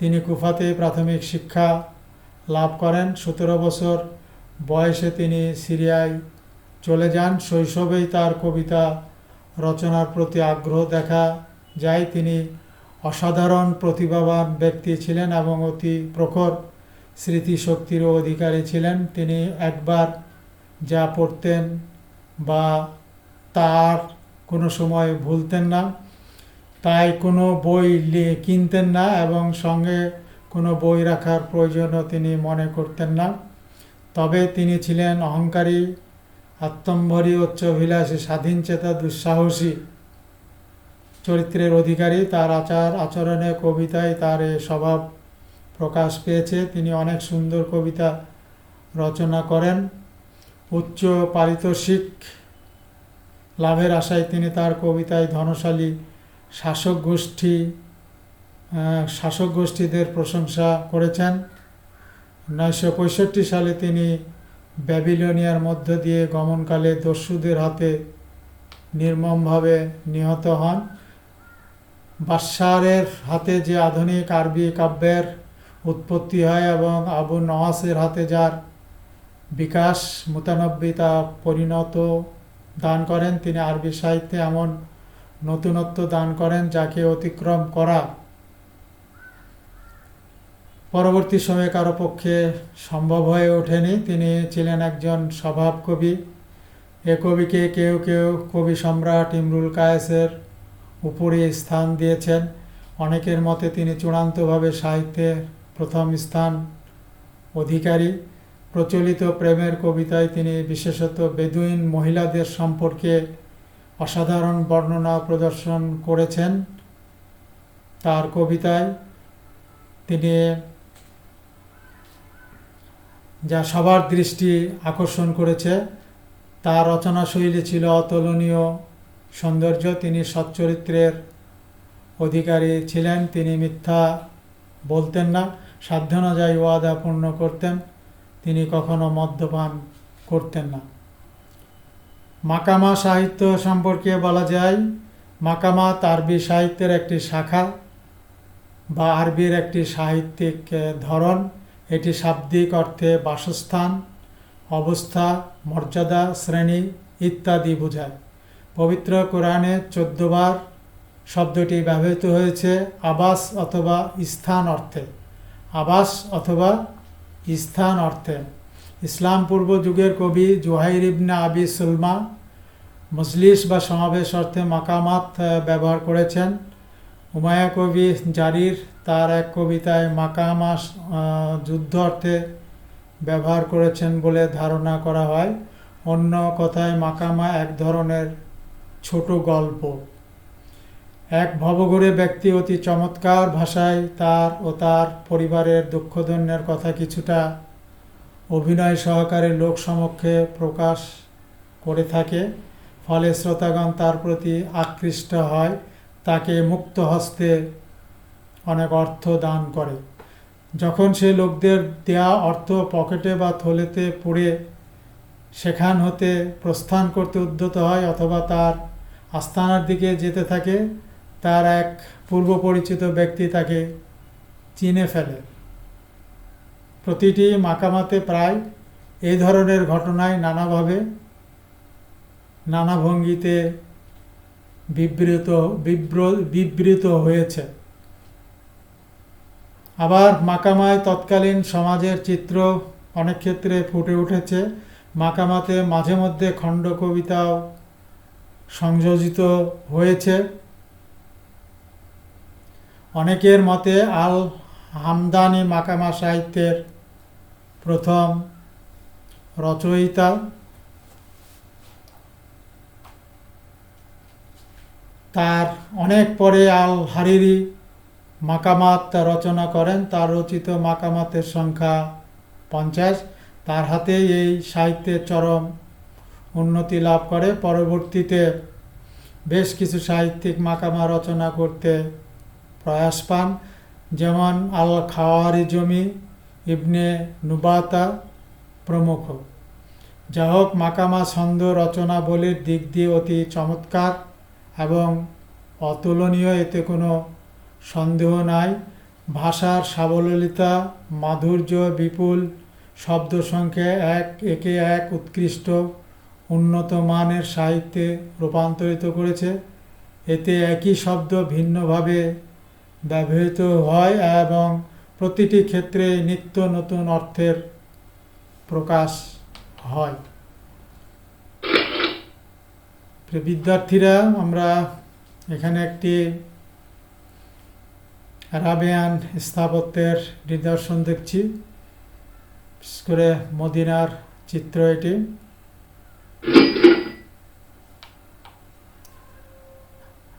তিনি কুফাতে প্রাথমিক শিক্ষা লাভ করেন। 17 বছর বয়সে তিনি সিরিয়ায় চলে যান। শৈশবেই তার কবিতা রচনার প্রতি আগ্রহ দেখা যায়। তিনি অসাধারণ প্রতিভাবান ব্যক্তি ছিলেন এবং অতি প্রখর স্মৃতিশক্তিরও অধিকারী ছিলেন। তিনি একবার যা পড়তেন বা তার কোনো সময় ভুলতেন না, তাই কোনো বই কিনতেন না এবং সঙ্গে কোনো বই রাখার প্রয়োজনও তিনি মনে করতেন না। তবে তিনি ছিলেন অহংকারী, আত্মম্ভরী, উচ্চাভিলাষী, স্বাধীনচেতা, দুঃসাহসী চরিত্রের অধিকারী। তার আচরণে, কবিতায় তার এ স্বভাব প্রকাশ পেয়েছে। তিনি অনেক সুন্দর কবিতা রচনা করেন। উচ্চ পারিতোষিক লাভের আশায় তিনি তার কবিতায় ধনশালী শাসক গোষ্ঠীদের প্রশংসা করেছেন। 965 সালে তিনি ব্যাবিলনিয়ার মধ্য দিয়ে গমনকালে দস্যুদের হাতে নির্মমভাবে নিহত হন। বাশশারের হাতে যে আধুনিক আরবি কাব্যের উৎপত্তি হয় এবং আবু নওয়াসের হাতে যার বিকাশ মুতানব্বী তা পরিণত দান করেন, তিনি আরবি সাহিত্যে এমন নতুনত্ব দান করেন যাকে অতিক্রম করা পরবর্তী সময়ে কারো পক্ষে সম্ভব হয়ে ওঠেনি। তিনি ছিলেন একজন স্বভাব কবি। এ কবিকে কেউ কেউ কবি সম্রাট ইমরুল কায়েসের উপরে স্থান দিয়েছেন। অনেকের মতে তিনি চূড়ান্তভাবে সাহিত্যের প্রথম স্থান অধিকারী। প্রচলিত প্রেমের কবিতায় তিনি বিশেষত বেদুইন মহিলাদের সম্পর্কে অসাধারণ বর্ণনা প্রদর্শন করেছেন। তার কবিতায় তিনি যা সবার দৃষ্টি আকর্ষণ করেছে, তার রচনাশৈলী ছিল অতুলনীয় সৌন্দর্য। তিনি সচ্চরিত্রের অধিকারী ছিলেন। তিনি মিথ্যা বলতেন না, সাধ্যানুযায়ী ওয়াদা পূর্ণ করতেন। তিনি কখনো মদ্যপান করতেন না। মাকামা সাহিত্য সম্পর্কে বলা যায়, মাকামাত আরবি সাহিত্যের একটি শাখা বা আরবির একটি সাহিত্যিক ধরন। এটি শাব্দিক অর্থে বাসস্থান, অবস্থা, মর্যাদা, শ্রেণী ইত্যাদি বোঝায়। পবিত্র কোরআনে 14 বার শব্দটি ব্যবহৃত হয়েছে আবাস অথবা স্থান অর্থে। আবাস অথবা স্থান অর্থে। ইসলাম পূর্ব যুগের কবি জুহাইর ইবনে আবি সুলমা মজলিস বা সমাবেশ অর্থে মাকামাত ব্যবহার করেছেন। উমায়া কবি জারির তার এক কবিতায় মাকামা যুদ্ধ অর্থে ব্যবহার করেছেন বলে ধারণা করা হয়। অন্য কথায় মাকামা এক ধরনের ছোট গল্প। এক ভবঘুরে ব্যক্তি অতি চমৎকার ভাষায় তার ও তার পরিবারের দুঃখদৈন্যের কথা কিছুটা অভিনয় সহকারে লোক সমক্ষে প্রকাশ করে থাকে। ফলে শ্রোতাগণ তার প্রতি আকৃষ্ট হয়, তাকে মুক্ত হস্তে অনেক অর্থ দান করে। যখন সে লোকদের দেয়া অর্থ পকেটে বা থলেতে পুড়ে সেখান হতে প্রস্থান করতে উদ্যত হয় অথবা তার আস্তানার দিকে যেতে থাকে, তার এক পূর্ব পরিচিত ব্যক্তি তাকে চিনে ফেলে। প্রতিটি মাকামাতে প্রায় এই ধরনের ঘটনায় নানাভাবে নানা ভঙ্গিতে বিবৃত হয়েছে। আবার মাকামায় তৎকালীন সমাজের চিত্র অনেক ক্ষেত্রে ফুটে উঠেছে। মাকামাতে মাঝে মধ্যে খণ্ড কবিতাও সংযোজিত হয়েছে। অনেকের মতে আল হামদানি মাকামা সাহিত্যের প্রথম রচয়িতা। তার অনেক পরে আল হারিরি মাকামাত রচনা করেন। তার রচিত মাকামাতের সংখ্যা 50। তার হাতেই এই সাহিত্যের চরম উন্নতি লাভ করে। পরবর্তীতে বেশ কিছু সাহিত্যিক মাকামা রচনা করতে প্রয়াস পান, যেমন আল খাওয়ারিজমি, ইবনে নুবাতা প্রমুখ। যা হোক, মাকামা ছন্দ রচনাবলীর দিক দিয়ে অতি চমৎকার এবং অতুলনীয়, এতে কোনো সন্দেহ নাই। ভাষার সাবলীলতা, মাধুর্য, বিপুল শব্দ সংখ্যা একে এক উৎকৃষ্ট উন্নত মানের সাহিত্যে রূপান্তরিত করেছে। এতে একই শব্দ ভিন্নভাবে ব্যবহৃত হয় এবং প্রতিটি ক্ষেত্রে নিত্য নতুন অর্থের প্রকাশ হয়। প্রিয় বিদ্যার্থীরা, আমরা এখানে একটি আরাবিয়ান স্থাপত্যের নিদর্শন দেখছি, বিশেষ করে মদিনার চিত্র এটি।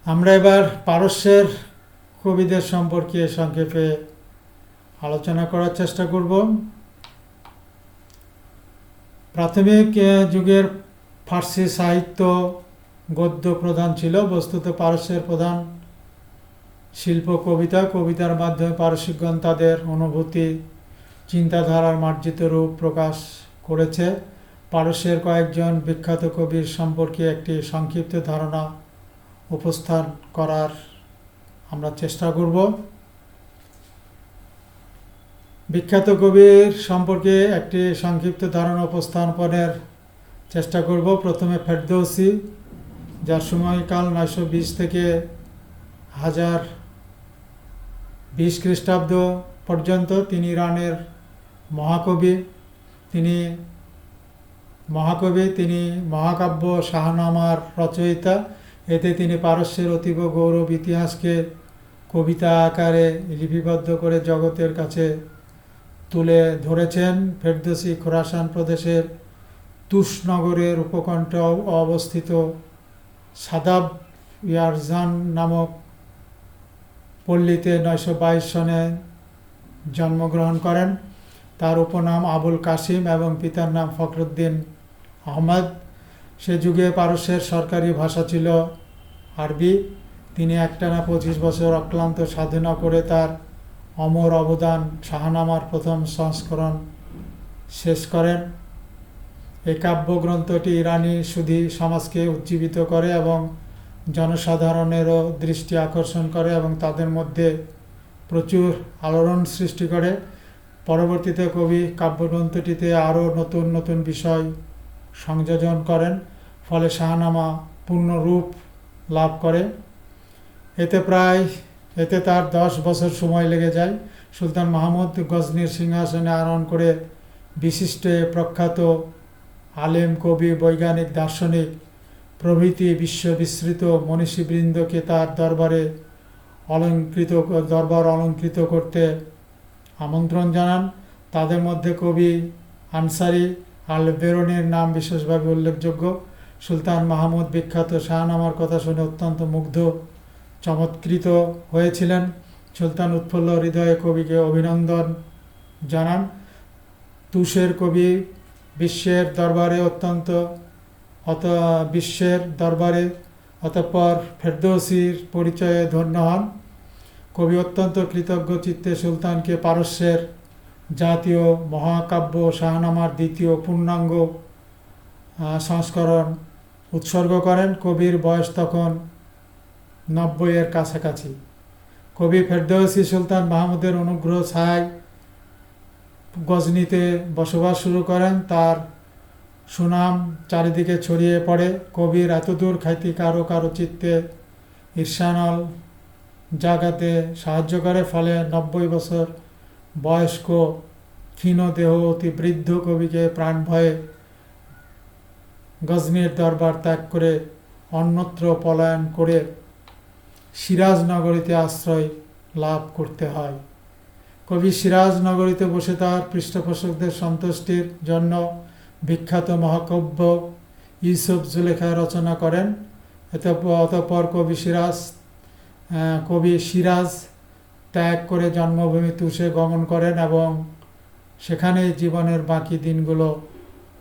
আমরা এবার পারস্যের কবিদের সম্পর্কে সংক্ষেপে আলোচনা করার চেষ্টা করব। প্রাথমিক যুগের ফার্সি সাহিত্য গদ্য প্রধান ছিল। বস্তুত পারস্যের প্রধান শিল্প কবিতার মাধ্যমে পারসিকগণ তাদের অনুভূতি, চিন্তাধারার মার্জিত রূপ প্রকাশ করেছে। পারস্যের কয়েকজন বিখ্যাত কবির সম্পর্কে একটি সংক্ষিপ্ত ধারণা উপস্থান করার আমরা চেষ্টা করব। বিখ্যাত কবির সম্পর্কে একটি সংক্ষিপ্ত ধারণা উপস্থাপনের চেষ্টা করব। প্রথমে ফেরদৌসি, যার সময়কাল 920 থেকে 1020 খ্রিস্টাব্দ পর্যন্ত। তিনি ইরানের মহাকবি। তিনি মহাকাব্য শাহনামার রচয়িতা। এতে তিনি পারস্যের অতীব গৌরব ইতিহাসকে কবিতা আকারে লিপিবদ্ধ করে জগতের কাছে তুলে ধরেছেন। ফেরদৌসি খোরাসান প্রদেশের তুস নগরের উপকণ্ঠে অবস্থিত সাদাব ইয়ারজান নামক পল্লীতে 922 সনে জন্মগ্রহণ করেন। তার উপনাম আবুল কাসিম এবং পিতার নাম ফখরুদ্দিন আহমদ। সে যুগে পারস্যের সরকারি ভাষা ছিল আরবি। তিনি একটানা 25 বছর অক্লান্ত সাধনা করে তার অমর অবদান শাহনামার প্রথম সংস্করণ শেষ করেন। এই কাব্যগ্রন্থটি ইরানি সুধী সমাজকে উজ্জীবিত করে এবং জনসাধারণেরও দৃষ্টি আকর্ষণ করে এবং তাদের মধ্যে প্রচুর আলোড়ন সৃষ্টি করে। পরবর্তীতে কবি কাব্যগ্রন্থটিতে আরও নতুন নতুন বিষয় সংযোজন করেন, ফলে শাহনামা পূর্ণরূপ লাভ করে। এতে তার 10 বছর সময় লেগে যায়। সুলতান মাহমুদ গজনির সিংহাসনে আরোহণ করে বিশিষ্ট প্রখ্যাত আলেম, কবি, বৈজ্ঞানিক, দার্শনিক প্রভৃতি বিশ্ববিস্তৃত মনীষীবৃন্দকে তার দরবার অলঙ্কৃত করতে আমন্ত্রণ জানান। তাদের মধ্যে কবি আনসারি আল বেরুনির নাম বিশেষভাবে উল্লেখযোগ্য। সুলতান মাহমুদ বিখ্যাত শাহনামার কথা শুনে অত্যন্ত মুগ্ধ, চমৎকৃত হয়েছিলেন। সুলতান উৎফুল্ল হৃদয়ে কবিকে অভিনন্দন জানান। তুষের কবি বিশ্বের দরবারে অতঃপর ফেরদৌসির পরিচয়ে ধন্য হন। কবি অত্যন্ত কৃতজ্ঞ চিত্তে সুলতানকে পারস্যের জাতীয় মহাকাব্য শাহনামার দ্বিতীয় পূর্ণাঙ্গ সংস্করণ উৎসর্গ করেন। কবির বয়স তখন 90-এর কাছাকাছি। কবি ফেরদৌসি সুলতান মাহমুদের অনুগ্রহ ছায় গজনিতে বসবাস শুরু করেন। তার সুনাম চারিদিকে ছড়িয়ে পড়ে। কবির এতদূর খ্যাতি কারো কারো চিত্তে ঈর্ষানল জাগাতে সাহায্য করে। ফলে 90 বছর বয়স্ক ক্ষীণ দেহ অতি বৃদ্ধ কবিকে প্রাণ ভয়ে গজনির দরবার ত্যাগ করে অন্যত্র পলায়ন করে সিরাজ নগরীতে আশ্রয় লাভ করতে হয়। কবি সিরাজ নগরীতে বসে তার পৃষ্ঠপোষকদের সন্তুষ্টির জন্য বিখ্যাত মহাকাব্য ইউসুফ জুলেখা রচনা করেন। অতঃপর কবি সিরাজ ত্যাগ করে জন্মভূমি তুষে গমন করেন এবং সেখানেই জীবনের বাকি দিনগুলো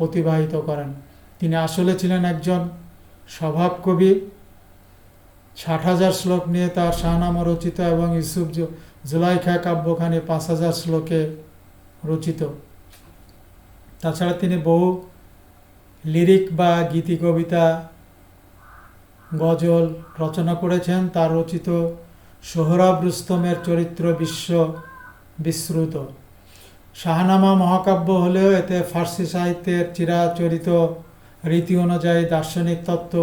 অতিবাহিত করেন। তিনি আসলে ছিলেন একজন স্বভাব কবি। 60,000 শ্লোক নিয়ে তার শাহনামা রচিত এবং ইউসুফ জুলাইখা কাব্যখানি 5,000 শ্লোকে রচিত। তাছাড়া তিনি বহু লিরিক বা গীতি কবিতা, গজল রচনা করেছেন। তার রচিত সোহরাব রুস্তমের চরিত্র বিশ্রুত। শাহনামা মহাকাব্য হলেও এতে ফার্সি সাহিত্যের চিরাচরিত রীতি অনুযায়ী দার্শনিক তত্ত্ব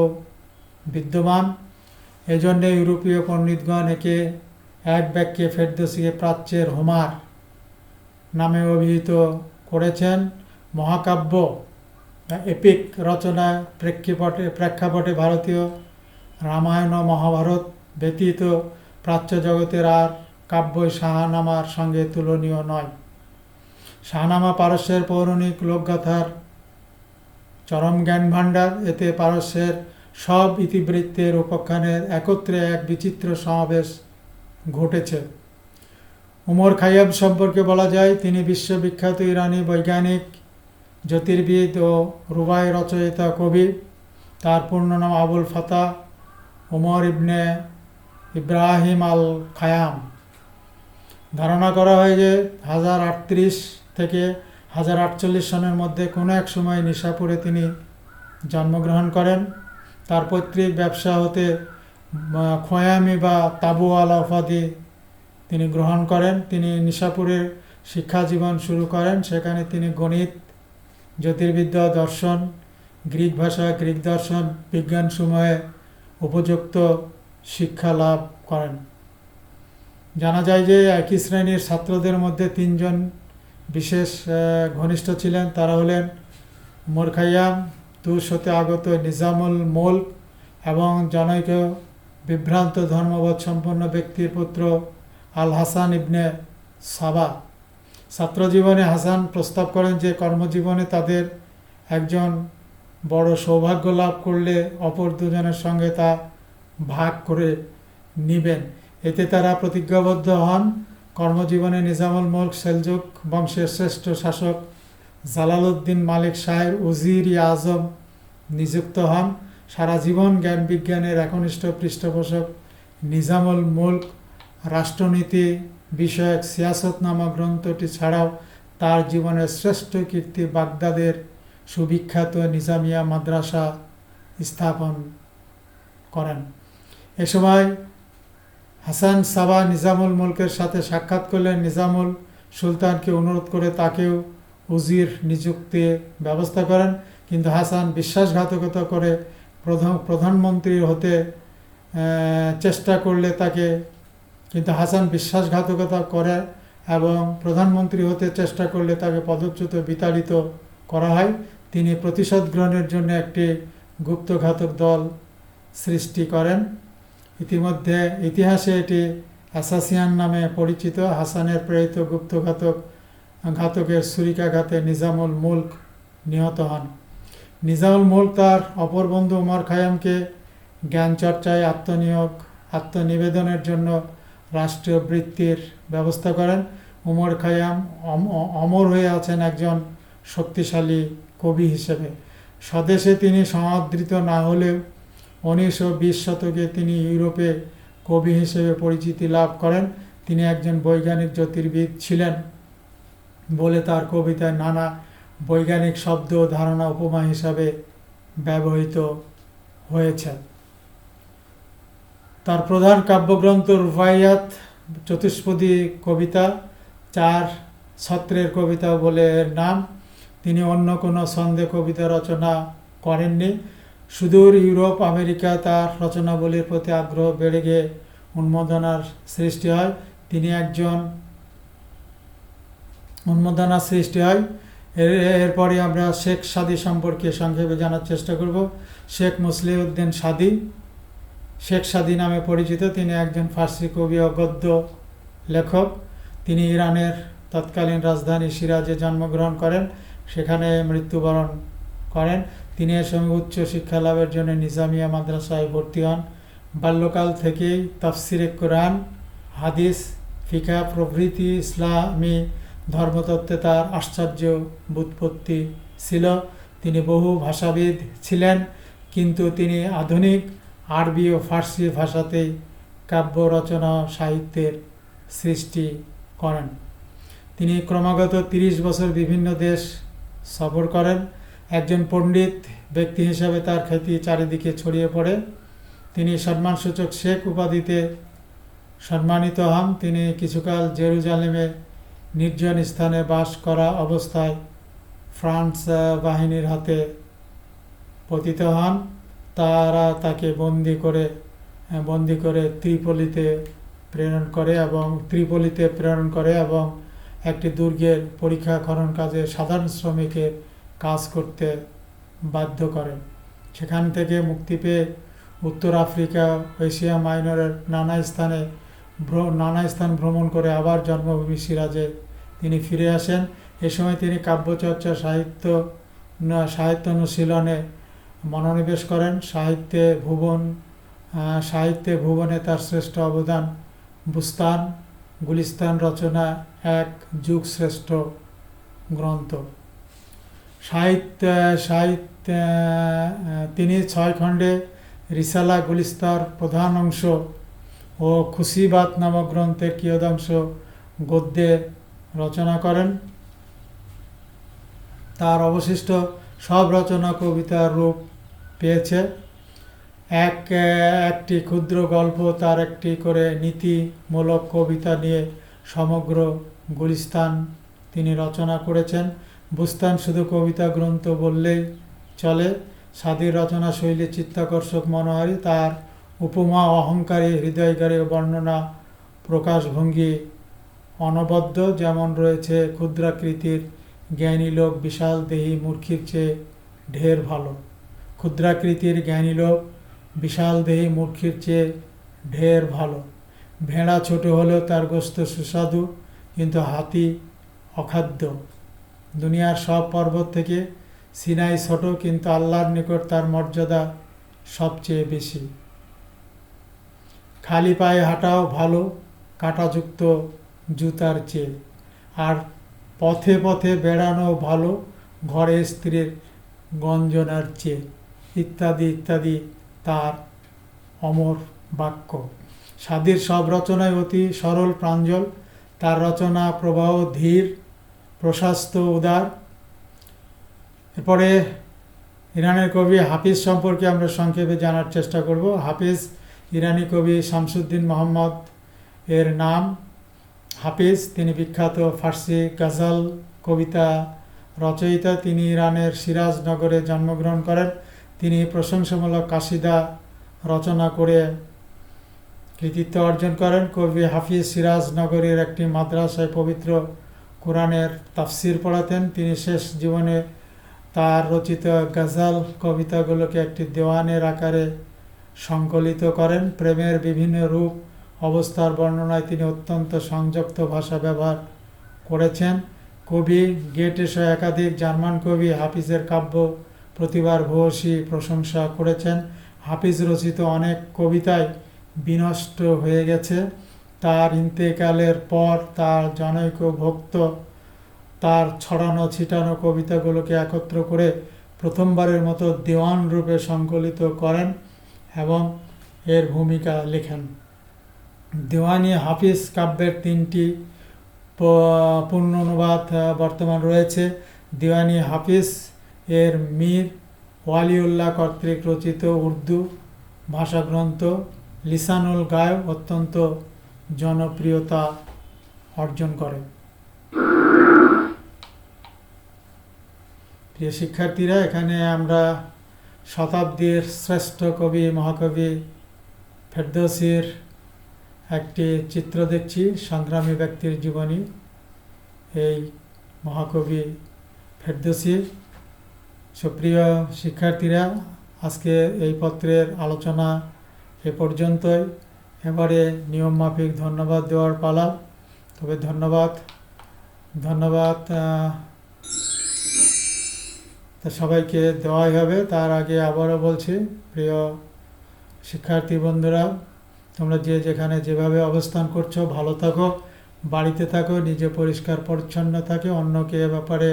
বিদ্যমান। এজন্য ইউরোপীয় পণ্ডিতগণ একে এক বাক্যে ফেরদৌসীকে প্রাচ্যের হোমার নামে অভিহিত করেছেন। মহাকাব্য এপিক রচনায় প্রেক্ষাপটে ভারতীয় রামায়ণ ও মহাভারত ব্যতীত প্রাচ্য জগতের আর কাব্যই শাহনামার সঙ্গে তুলনীয় নয়। শাহনামা পারস্যের পৌরাণিক লোকগাথার চরম জ্ঞান ভাণ্ডার। এতে পারস্যের সব ইতিবৃত্তের উপাখ্যানের একত্রে এক বিচিত্র সমাবেশ ঘটেছে। উমর খাইয়াম সম্পর্কে বলা যায়, তিনি বিশ্ববিখ্যাত ইরানি বৈজ্ঞানিক, জ্যোতির্বিদ ও রুবাই রচয়িতা কবি। তার পূর্ণ নাম আবুল ফাতাহ উমর ইবনে ইব্রাহিম আল খায়াম। ধারণা করা হয় যে 1038 থেকে 1048 সনের মধ্যে কোনো এক সময় নিশাপুরে তিনি জন্মগ্রহণ করেন। তার পৈতৃক ব্যবসা হতে খোয়ামি বা তাবুওয়ালা উপাধি তিনি গ্রহণ করেন। তিনি নিশাপুরে শিক্ষা জীবন শুরু করেন। সেখানে তিনি গণিত, জ্যোতির্বিদ্যা, দর্শন, গ্রিক ভাষা, গ্রিক দর্শন, বিজ্ঞানসমূহে উপযুক্ত শিক্ষা লাভ করেন। জানা যায় যে একই শ্রেণীর ছাত্রদের মধ্যে 3 জন বিশেষ ঘনিষ্ঠ ছিলেন। তারা হলেন উমর খাইয়াম, তুস হতে আগত নিজামুল মুলক এবং জনৈক বিভ্রান্ত ধর্মবোধ সম্পন্ন ব্যক্তির পুত্র আল হাসান ইবনে সাবা। ছাত্রজীবনে হাসান প্রস্তাব করেন যে কর্মজীবনে তাদের একজন বড় সৌভাগ্য লাভ করলে অপর দুজনের সঙ্গে তা ভাগ করে নিবেন। এতে তারা প্রতিজ্ঞাবদ্ধ হন। কর্মজীবনে নিজামুল মুলক সেলজুক বংশের শ্রেষ্ঠ শাসক জালালউদ্দিন মালিক শাহের উজির-ই আজম নিযুক্ত হন। সারা জীবন জ্ঞান বিজ্ঞানের একনিষ্ঠ পৃষ্ঠপোষক নিজামুল মুলক রাষ্ট্রনীতি বিষয়ক সিয়াসত নামক গ্রন্থটি ছাড়াও তার জীবনের শ্রেষ্ঠ কীর্তি বাগদাদের সুবিখ্যাত নিজামিয়া মাদ্রাসা স্থাপন করেন। এ সময় হাসান সাবা নিজামুল মুলকের সাথে সাক্ষাৎ করলেন। নিজামুল সুলতানকে অনুরোধ করে তাকেও উজির নিযুক্তির ব্যবস্থা করেন, কিন্তু হাসান বিশ্বাসঘাতকতা করে প্রধানমন্ত্রী হতে চেষ্টা করলে তাকে এবং প্রধানমন্ত্রী হতে চেষ্টা করলে তাকে পদচ্যুত বিতাড়িত করা হয়। তিনি প্রতিশোধ গ্রহণের জন্য একটি গুপ্তঘাতক দল সৃষ্টি করেন। ইতিহাসে এটি অ্যাসাসিয়ান নামে পরিচিত। হাসানের প্রেরিত ঘাতকের ছুরিকাঘাতে নিজামুল মুলক নিহত হন। নিজামুল মুলক তার অপর বন্ধু উমর খাইয়ামকে জ্ঞান চর্চায় আত্মনিবেদনের জন্য রাষ্ট্রীয় বৃত্তির ব্যবস্থা করেন। উমর খাইয়াম অমর হয়ে আছেন একজন শক্তিশালী কবি হিসেবে। স্বদেশে তিনি সমাদৃত না হলেও 19 ও 20 শতকে তিনি ইউরোপে কবি হিসেবে পরিচিতি লাভ করেন। তিনি একজন বৈজ্ঞানিক জ্যোতির্বিদ ছিলেন বলে তার কবিতায় নানা বৈজ্ঞানিক শব্দ ও ধারণা উপমা হিসাবে ব্যবহৃত হয়েছে। তার প্রধান কাব্যগ্রন্থ রুবাইয়াত, চতুষ্পদী কবিতা, 4 ছত্রের কবিতা বলে এর নাম। তিনি অন্য কোনো ছন্দে কবিতা রচনা করেননি। সুদূর ইউরোপ, আমেরিকা তার রচনাবলীর প্রতি আগ্রহ বেড়ে গিয়ে উন্মাদনার সৃষ্টি হয়। এরপরে আমরা শেখ সাদি সম্পর্কে সংক্ষেপে জানার চেষ্টা করব। শেখ মুসলিউদ্দিন সাদি, শেখ সাদি নামে পরিচিত। তিনি একজন ফার্সি কবি ও গদ্য লেখক। তিনি ইরানের তৎকালীন রাজধানী সিরাজে জন্মগ্রহণ করেন, সেখানে মৃত্যুবরণ করেন। তিনি এর সঙ্গে উচ্চ শিক্ষা লাভের জন্য নিজামিয়া মাদ্রাসায় ভর্তি হন। বাল্যকাল থেকেই তাফসিরে কোরআন, হাদিস, ফিকহ প্রভৃতি ইসলামী ধর্মতত্ত্বে তার আশ্চর্য ব্যুৎপত্তি ছিল। তিনি বহু ভাষাবিদ ছিলেন, কিন্তু তিনি আধুনিক আরবি ও ফার্সি ভাষাতেই কাব্য রচনা সাহিত্যের সৃষ্টি করেন। তিনি ক্রমাগত 30 বছর বিভিন্ন দেশ সফর করেন। একজন পণ্ডিত ব্যক্তি হিসাবে তার খ্যাতি চারিদিকে ছড়িয়ে পড়ে। তিনি সম্মানসূচক শেখ উপাধিতে সম্মানিত হন। তিনি কিছুকাল জেরুজালেমে নির্জন স্থানে বাস করা অবস্থায় ফ্রান্স বাহিনীর হাতে পতিত হন। তারা তাকে বন্দি করে ত্রিপলিতে প্রেরণ করে এবং একটি দুর্গের পরীক্ষা খনন কাজে সাধারণ শ্রমিকের কাজ করতে বাধ্য করেন। সেখান থেকে মুক্তি পেয়ে উত্তর আফ্রিকা, এশিয়া মাইনরের নানা স্থান ভ্রমণ করে আবার জন্মভূমি সিরাজে তিনি ফিরে আসেন। এ সময় তিনি কাব্যচর্চা, সাহিত্য অনুশীলনে মনোনিবেশ করেন। সাহিত্যে ভুবনে তার শ্রেষ্ঠ অবদান বুস্তান গুলিস্তান রচনা, এক যুগ শ্রেষ্ঠ গ্রন্থ। তিনি 6 খণ্ডে রিসালা গুলিস্তার প্রধান অংশ ও খুশিবাত নামক গ্রন্থের কিয়দাংশ গদ্যে রচনা করেন। তার অবশিষ্ট সব রচনা কবিতার রূপ পেয়েছে। একটি ক্ষুদ্র গল্প, তার একটি করে নীতিমূলক কবিতা নিয়ে সমগ্র গুলিস্তান তিনি রচনা করেছেন। বুস্তান শুধু কবিতা গ্রন্থ বললেই চলে। সাদির রচনা শৈলী চিত্তাকর্ষক, মনোহারী। তার উপমা অহংকারী, হৃদয়কারী বর্ণনা প্রকাশভঙ্গি অনবদ্য। যেমন রয়েছে, ক্ষুদ্রাকৃতির জ্ঞানী লোক বিশাল দেহী মূর্খির চেয়ে ঢের ভালো। ক্ষুদ্রাকৃতির জ্ঞানী লোক বিশাল দেহী মূর্খির চেয়ে ঢের ভালো। ভেড়া ছোট হলেও তার গোস্ত সুস্বাদু, কিন্তু হাতি অখাদ্য। দুনিয়ার সব পর্বত থেকে সিনাই ছোট, কিন্তু আল্লাহর নিকট তার মর্যাদা সবচেয়ে বেশি। খালি পায়ে হাঁটাও ভালো কাঁটাযুক্ত জুতার চেয়ে, আর পথে পথে বেড়ানো ভালো ঘরে স্ত্রীর গঞ্জনার চেয়ে, ইত্যাদি ইত্যাদি তার অমর বাক্য। সাদির সব রচনায় অতি সরল প্রাঞ্জল। তার রচনা প্রবাহ ধীর, প্রশস্ত, উদার। এরপরে ইরানের কবি হাফিজ সম্পর্কে আমরা সংক্ষেপে জানার চেষ্টা করব। হাফিজ ইরানি কবি শামসুদ্দিন মোহাম্মদ এর নাম। হাফিজ তিনি বিখ্যাত ফার্সি গজল কবিতা রচয়িতা। তিনি ইরানের সিরাজ নগরে জন্মগ্রহণ করেন। তিনি প্রশংসামূলক কাসিদা রচনা করে কৃতিত্ব অর্জন করেন। কবি হাফিজ সিরাজ নগরীর একটি মাদ্রাসায় পবিত্র কোরআনের তাফসির পড়াতেন। তিনি শেষ জীবনে তার রচিত গজল কবিতাগুলোকে একটি দেওয়ানের আকারে সংকলিত করেন। প্রেমের বিভিন্ন রূপ অবস্থার বর্ণনায় তিনি অত্যন্ত সংযুক্ত ভাষা ব্যবহার করেছেন। কবি গেটেসহ একাধিক জার্মান কবি হাফিজের কাব্য প্রতিভার ভূয়সী প্রশংসা করেছেন। হাফিজ রচিত অনেক কবিতাই বিনষ্ট হয়ে গেছে। তার ইন্তেকালের পর তার জনৈক ভক্ত তার ছড়ানো ছিটানো কবিতাগুলোকে একত্র করে প্রথমবারের মতো দেওয়ান রূপে সংকলিত করেন এবং এর ভূমিকা লেখেন। দেওয়ানি হাফিজ কাব্যের 3টি পূর্ণ অনুবাদ বর্তমান রয়েছে। দেওয়ানি হাফিজ এর মীর ওয়ালিউল্লাহ কর্তৃক রচিত উর্দু ভাষাগ্রন্থ লিসানুল গায়ব অত্যন্ত জনপ্রিয়তা অর্জন করে। প্রিয় শিক্ষার্থীরা, এখানে আমরা শতাব্দীর শ্রেষ্ঠ কবি মহাকবি ফেরদৌসির একটি চিত্র দেখছি, সংগ্রামী ব্যক্তির জীবনী। এই মহাকবি ফেরদৌসি। সুপ্রিয় শিক্ষার্থীরা, আজকে এই পত্রের আলোচনা এ পর্যন্তই। এবারে নিয়মমাফিক ধন্যবাদ দেওয়ার পালা। তবে ধন্যবাদ সবাইকে দেওয়াই হবে। তার আগে আবারও বলছি, প্রিয় শিক্ষার্থী বন্ধুরা, তোমরা যে যেখানে যেভাবে অবস্থান করছো ভালো থাকো, বাড়িতে থাকো, নিজে পরিষ্কার পরিচ্ছন্ন থাকো, অন্যকে এ ব্যাপারে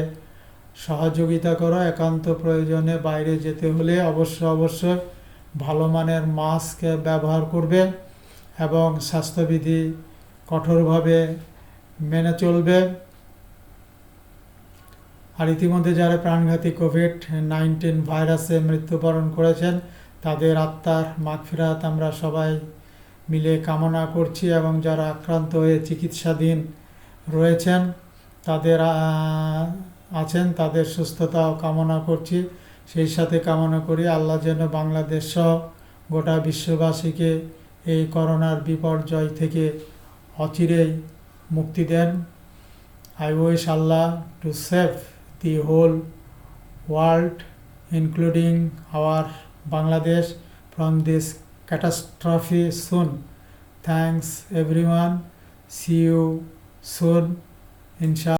সহযোগিতা করো। একান্ত প্রয়োজনে বাইরে যেতে হলে অবশ্যই ভালো মানের মাস্ক ব্যবহার করবে এবং স্বাস্থ্যবিধি কঠোরভাবে মেনে চলবে। আর ইতিমধ্যে যারা প্রাণঘাতী কোভিড-19 ভাইরাসে মৃত্যুবরণ করেছেন তাদের আত্মার মাগফিরাত আমরা সবাই মিলে কামনা করছি, এবং যারা আক্রান্ত হয়ে চিকিৎসাধীন রয়েছেন তাদের সুস্থতাও কামনা করছি। সেই সাথে কামনা করি আল্লাহ যেন বাংলাদেশ সহ গোটা বিশ্ববাসীকে এই করোনার বিপর্যয় থেকে অচিরেই মুক্তি দেন। I wish Allah to save the whole world, including our Bangladesh, from this catastrophe soon. Thanks everyone. See you soon, inshallah.